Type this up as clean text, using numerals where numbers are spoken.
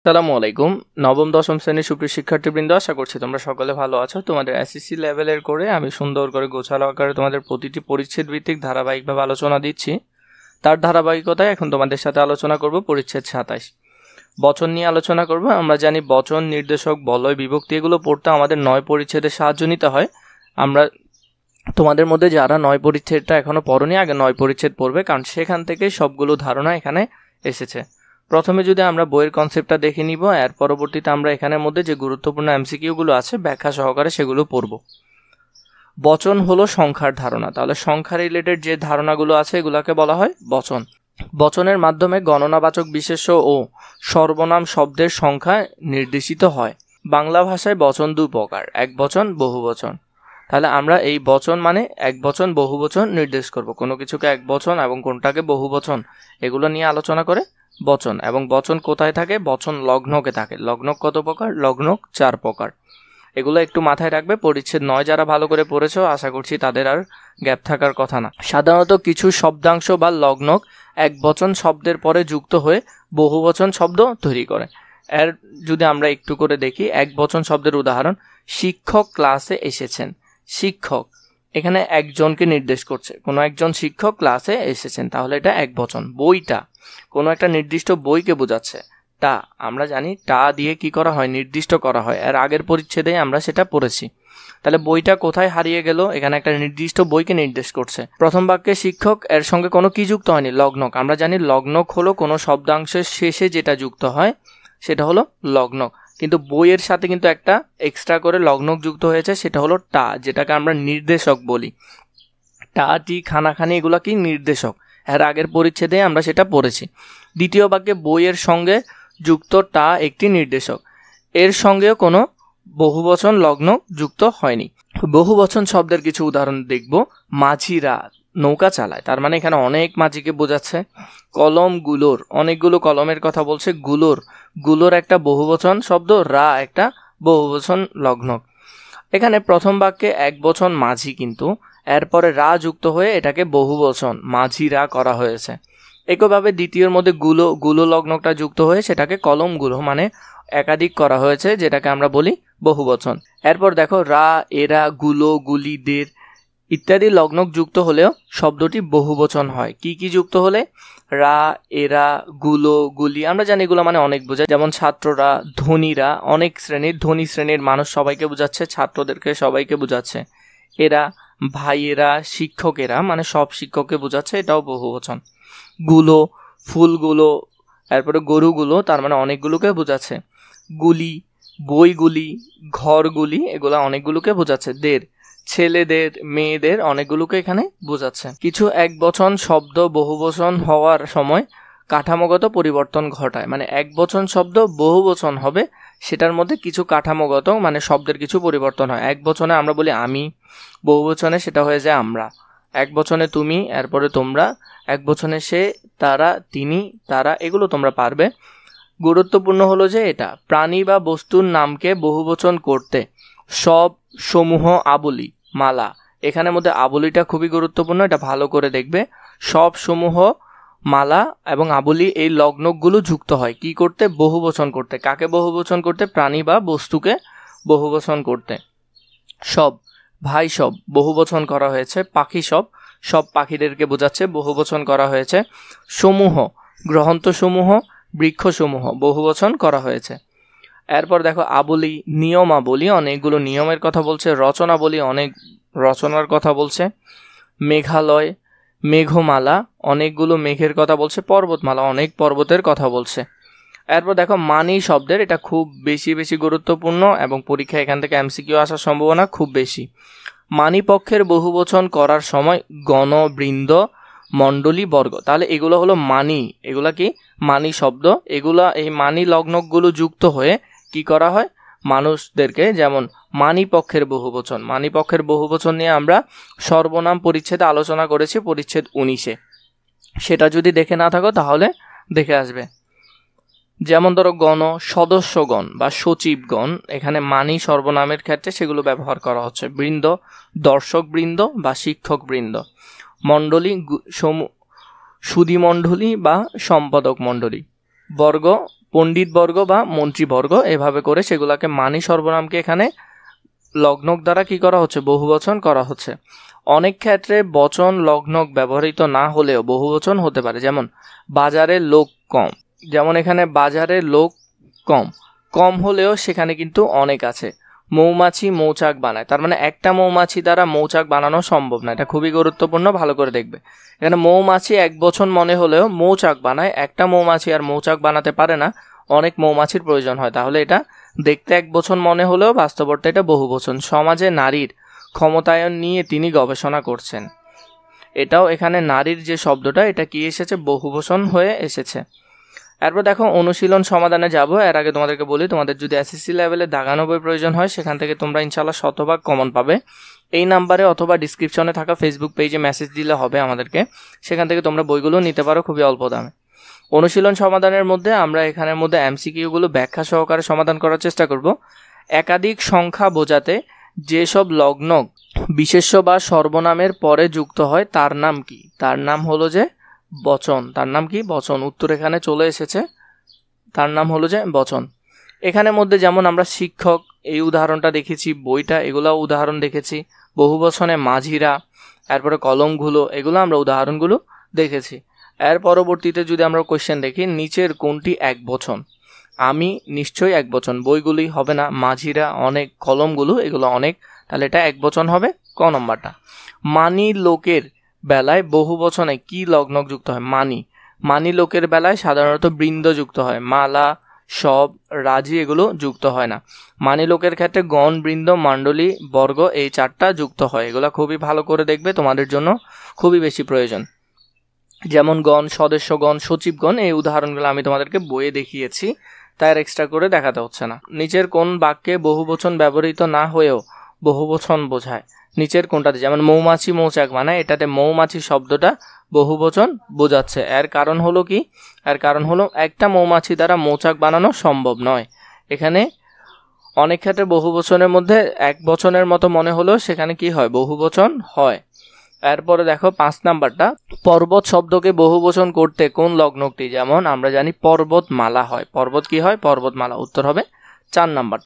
আসসালামু আলাইকুম। নবম দশম শ্রেণীর সুপ্রিয় শিক্ষার্থীবৃন্দ, আশা করছি তোমরা সকলে ভালো আছো। তোমাদের এসএসসি লেভেলের করে আমি সুন্দর করে গোছালো আকারে তোমাদের প্রতিটি পরিচ্ছেদ ভিত্তিক ধারাবাহিকভাবে আলোচনা দিচ্ছি। তার ধারাবাহিকতায় এখন তোমাদের সাথে আলোচনা করব পরিচ্ছেদ 27 বচন নিয়ে আলোচনা করব। আমরা জানি বচন, নির্দেশক, বলয়, বিভক্তি এগুলো পড়তে আমাদের 9 পরিচ্ছেদের সাহায্য নিতে হয়। আমরা তোমাদের মধ্যে যারা 9 পরিচ্ছেদটা এখনো পড়োনি, আগে 9 পরিচ্ছেদ পড়বে, কারণ সেখান থেকে সবগুলো ধারণা এখানে এসেছে। প্রথমে যদি আমরা বইয়ের কনসেপ্টটা দেখে নিব, এর পরবর্তীতে আমরা এখানের মধ্যে যে গুরুত্বপূর্ণ এমসিকিউগুলো আছে ব্যাখ্যা সহকারে সেগুলো পড়ব। বচন হলো সংখ্যার ধারণা, তাহলে সংখ্যা রিলেটেড যে ধারণাগুলো আছে এগুলোকে বলা হয় বচন। বচনের মাধ্যমে গণনাবাচক বিশেষ্য ও সর্বনাম শব্দের সংখ্যা নির্দেশিত হয়। বাংলা ভাষায় বচন দুই প্রকার, এক বচন, বহু বচন। তাহলে আমরা এই বচন মানে এক বচন, বহু বচন নির্দেশ করব। কোনো কিছুকে এক বচন এবং কোনটাকে বহু বচন এগুলো নিয়ে আলোচনা করে বচন। এবং বচন কোথায় থাকে? বচন লগ্নকে থাকে। লগ্নক কত প্রকার? লগ্নক 4 প্রকার। এগুলো একটু মাথায় রাখবে। পরিচ্ছেদ 9 যারা ভালো করে পড়েছো, আশা করছি তাদের আর গ্যাপ থাকার কথা না। সাধারণত কিছু শব্দাংশ বা লগ্নক এক বচন শব্দের পরে যুক্ত হয়ে বহু বচন শব্দ তৈরি করে। এর যদি আমরা একটু করে দেখি, এক বচন শব্দের উদাহরণ, শিক্ষক ক্লাসে এসেছেন। শিক্ষক এখানে একজনকে নির্দেশ করছে, কোনো একজন শিক্ষক ক্লাসে এসেছেন, তাহলে এটা এক বচন। বইটা কোনো একটা নির্দিষ্ট বইকে বোঝাচ্ছে। টা আমরা জানি টা দিয়ে কি করা হয়? নির্দিষ্ট করা হয়। এর আগের পরিচ্ছেদে আমরা সেটা পড়েছি। তাহলে বইটা কোথায় হারিয়ে গেল? এখানে একটা নির্দিষ্ট বইকে নির্দেশ করছে। প্রথম বাক্যে শিক্ষক, এর সঙ্গে কোনো কি যুক্ত হয়নি? লগ্নক। আমরা জানি লগ্নক হলো কোনো শব্দাংশের শেষে যেটা যুক্ত হয় সেটা হলো লগ্নক। কিন্তু বইয়ের সাথে কিন্তু একটা এক্সট্রা করে লগ্নক যুক্ত হয়েছে, সেটা হলো টা, যেটাকে আমরা নির্দেশক বলি। টা, টি, খানাখানি এগুলো কি? নির্দেশক। এর আগের পরিচ্ছেদে আমরা সেটা পড়েছি। দ্বিতীয় বাক্যে বইয়ের সঙ্গে যুক্ত টা একটি নির্দেশক, এর সঙ্গেও কোনো বহুবচন লগ্নক যুক্ত হয়নি। বহুবচন শব্দের কিছু উদাহরণ দেখব। মাঝিরা নৌকা চালায়, তার মানে এখানে অনেক মাঝিকে বোঝাচ্ছে। কলমগুলোর, অনেকগুলো কলমের কথা বলছে। গুলোর একটা বহুবচন শব্দ, রা একটা বহুবচন লগ্নক। এখানে প্রথম বাক্যে এক বচন মাঝি, কিন্তু এরপরে রা যুক্ত হয়ে এটাকে বহুবচন মাঝিরা করা হয়েছে। একইভাবে দ্বিতীয়ের মধ্যে গুলো লগ্নকটা যুক্ত হয়ে সেটাকে কলমগুলো মানে একাধিক করা হয়েছে, যেটাকে আমরা বলি বহুবচন। এরপর দেখো, রা, এরা, গুলো, গুলিদের ইত্যাদি লগ্নক যুক্ত হলেও শব্দটি বহুবচন হয়। কি কি যুক্ত হলে? রা, এরা, গুলো, গুলি। আমরা জানি এগুলো মানে অনেক বোঝায়, যেমন ছাত্ররা, ধনীরা, অনেক শ্রেণীর, ধনী শ্রেণীর মানুষ সবাইকে বোঝাচ্ছে, ছাত্রদেরকে সবাইকে বোঝাচ্ছে। এরা, ভাইয়েরা, শিক্ষকেরা মানে সব শিক্ষককে বোঝাচ্ছে, এটাও বহুবচন। গুলো, ফুলগুলো, এরপরে গরুগুলো, তার মানে অনেকগুলোকে বোঝাচ্ছে। গুলি, বইগুলি, ঘরগুলি, এগুলা অনেকগুলোকে বোঝাচ্ছে। দের, ছেলেদের, মেয়েদের, অনেকগুলোকে এখানে বোঝাচ্ছে। কিছু এক বচন শব্দ বহুবচন হওয়ার সময় কাঠামোগত পরিবর্তন ঘটায়, মানে এক বচন শব্দ বহুবচন হবে, সেটার মধ্যে কিছু কাঠামোগত মানে শব্দের কিছু পরিবর্তন হয়। এক বচনে আমরা বলি আমি, বহুবচনে সেটা হয়ে যায় আমরা। এক বচনে তুমি, এরপরে তোমরা, এক বচনে সে, তারা, তিনি, তারা, এগুলো তোমরা পারবে। গুরুত্বপূর্ণ হলো যে এটা প্রাণী বা বস্তুর নামকে বহুবচন করতে সব, সমূহ, আবলি, মালা, এখানের মধ্যে আবলিটা খুবই গুরুত্বপূর্ণ, এটা ভালো করে দেখবে। সব, সমূহ, মালা এবং আবলি এই লগ্নকগুলো যুক্ত হয় কি করতে? বহুবচন করতে। কাকে বহুবচন করতে? প্রাণী বা বস্তুকে বহুবচন করতে। সব, ভাই সব বহুবচন করা হয়েছে। পাখি সব, সব পাখিদেরকে বোঝাচ্ছে, বহুবচন করা হয়েছে। সমূহ, গ্রন্থসমূহ, বৃক্ষসমূহ বহুবচন করা হয়েছে। এরপর দেখো আবলি, নিয়মাবলী, অনেকগুলো নিয়মের কথা বলছে। রচনাবলী, অনেক রচনার কথা বলছে। মেঘালয়, মেঘমালা, অনেকগুলো মেঘের কথা বলছে। পর্বতমালা, অনেক পর্বতের কথা বলছে। এরপর দেখো মানি শব্দের, এটা খুব বেশি গুরুত্বপূর্ণ এবং পরীক্ষায় এখান থেকে এমসিকিউ আসার সম্ভাবনা খুব বেশি। মানি পক্ষের বহুবচন করার সময় গণ, বৃন্দ, মণ্ডলী, বর্গ, তাহলে এগুলো হলো মানি। এগুলা কি? মানি শব্দ। এগুলা এই মানি লগ্নকগুলো যুক্ত হয়ে কি করা হয়? মানুষদেরকে, যেমন মানি পক্ষের বহুবচন। মানি পক্ষের বহুবচন নিয়ে আমরা সর্বনাম পরিচ্ছেদে আলোচনা করেছি, পরিচ্ছেদ 19-এ। সেটা যদি দেখে না থাকো তাহলে দেখে আসবে। যেমন ধরো গণ, সদস্যগণ বা সচিবগণ, এখানে মানি সর্বনামের ক্ষেত্রে সেগুলো ব্যবহার করা হচ্ছে। বৃন্দ, দর্শক বৃন্দ বা শিক্ষক বৃন্দ। মণ্ডলী, সুধী মণ্ডলী বা সম্পাদক মণ্ডলী। বর্গ, পণ্ডিতবর্গ বা মন্ত্রীবর্গ, এভাবে করে সেগুলাকে মানি সর্বনামকে এখানে লগ্নক দ্বারা কি করা হচ্ছে, বহুবচন করা হচ্ছে। অনেক ক্ষেত্রে বচন লগ্নক ব্যবহৃত না হলেও বহুবচন হতে পারে, যেমন বাজারে লোক কম, যেমন এখানে বাজারে লোক কম, কম হলেও সেখানে কিন্তু অনেক আছে। মৌমাছি মৌচাক বানায়, তার মানে একটা মৌমাছি দ্বারা মৌচাক বানানো সম্ভব না, এটা খুবই গুরুত্বপূর্ণ, ভালো করে দেখবে। এখানে মৌমাছি এক বচন মনে হলেও মৌচাক বানায়, একটা মৌমাছি আর মৌচাক বানাতে পারে না, অনেক মৌমাছির প্রয়োজন হয়, তাহলে এটা দেখতে এক বচন মনে হলেও বাস্তবতা এটা বহুবচন। সমাজে নারীর ক্ষমতায়ন নিয়ে তিনি গবেষণা করছেন, এটাও এখানে নারীর যে শব্দটা এটা কি এসেছে, বহুবচন হয়ে এসেছে। এরপর দেখো অনুশীলন সমাধানে যাব। এর আগে তোমাদেরকে বলি, তোমাদের যদি এসএসসি লেভেলে দাগানো বই প্রয়োজন হয় সেখান থেকে তোমরা ইনশাআল্লাহ শতভাগ কমন পাবে। এই নাম্বারে অথবা ডিসক্রিপশনে থাকা ফেসবুক পেজে মেসেজ দিলে হবে আমাদেরকে, সেখান থেকে তোমরা বইগুলো নিতে পারো খুবই অল্প দামে। অনুশীলন সমাধানের মধ্যে আমরা এখানের মধ্যে এমসিকিউগুলো ব্যাখ্যা সহকারে সমাধান করার চেষ্টা করব। একাধিক সংখ্যা বোঝাতে যেসব লগ্নক বিশেষ্য বা সর্বনামের পরে যুক্ত হয় তার নাম কি? তার নাম হলো যে বচন। তার নাম কি? বচন। উত্তর এখানে চলে এসেছে, তার নাম হলো যে বচন। এখানের মধ্যে যেমন আমরা শিক্ষক এই উদাহরণটা দেখেছি, বইটা এগুলো উদাহরণ দেখেছি, বহুবচনে মাঝিরা, এরপরে কলমগুলো, এগুলো আমরা উদাহরণগুলো দেখেছি। এর পরবর্তীতে যদি আমরা কোশ্চেন দেখি, নিচের কোনটি এক বচন? আমি নিশ্চয়ই এক বচন, বইগুলি হবে না, মাঝিরা অনেক, কলমগুলো এগুলো অনেক, তাহলে এটা এক বচন হবে ক নম্বরটা। মানি লোকের বেলায় বহু বচনে কি লগ্নক যুক্ত হয়? মানি। মানি লোকের বেলায় সাধারণত বৃন্দ যুক্ত হয়, মালা, সব, রাজি এগুলো যুক্ত হয় না। মানি লোকের ক্ষেত্রে গণ, বৃন্দ, মণ্ডলী, বর্গ এই চারটা যুক্ত হয়। এগুলো খুবই ভালো করে দেখবে, তোমাদের জন্য খুবই বেশি প্রয়োজন। যেমন গণ, সদস্যগণ, সচিবগণ, এই উদাহরণগুলো আমি তোমাদেরকে বইয়ে দেখিয়েছি, তাই এক্সট্রা করে দেখাতে হচ্ছে না। নিচের কোন বাক্যে বহুবচন ব্যবহৃত না হয়েও বহুবচন বোঝায়? নিচের কোনটাতে? যেমন মৌমাছি মৌচাক বানায়, এটাতে মৌমাছি শব্দটা বহুবচন বোঝাচ্ছে। এর কারণ হলো কি? এর কারণ হলো একটা মৌমাছি দ্বারা মৌচাক বানানো সম্ভব নয়। এখানে অনেক ক্ষেত্রে বহুবচনের মধ্যে এক বচনের মতো মনে হলেও সেখানে কি হয়? বহুবচন হয়। এরপরে দেখো 5 নাম্বারটা, পর্বত শব্দকে বহুবচন করতে কোন লগ্নকটি? যেমন আমরা জানি পর্বতমালা হয়, পর্বত কি হয়? পর্বতমালা। উত্তর হবে 4 নাম্বার।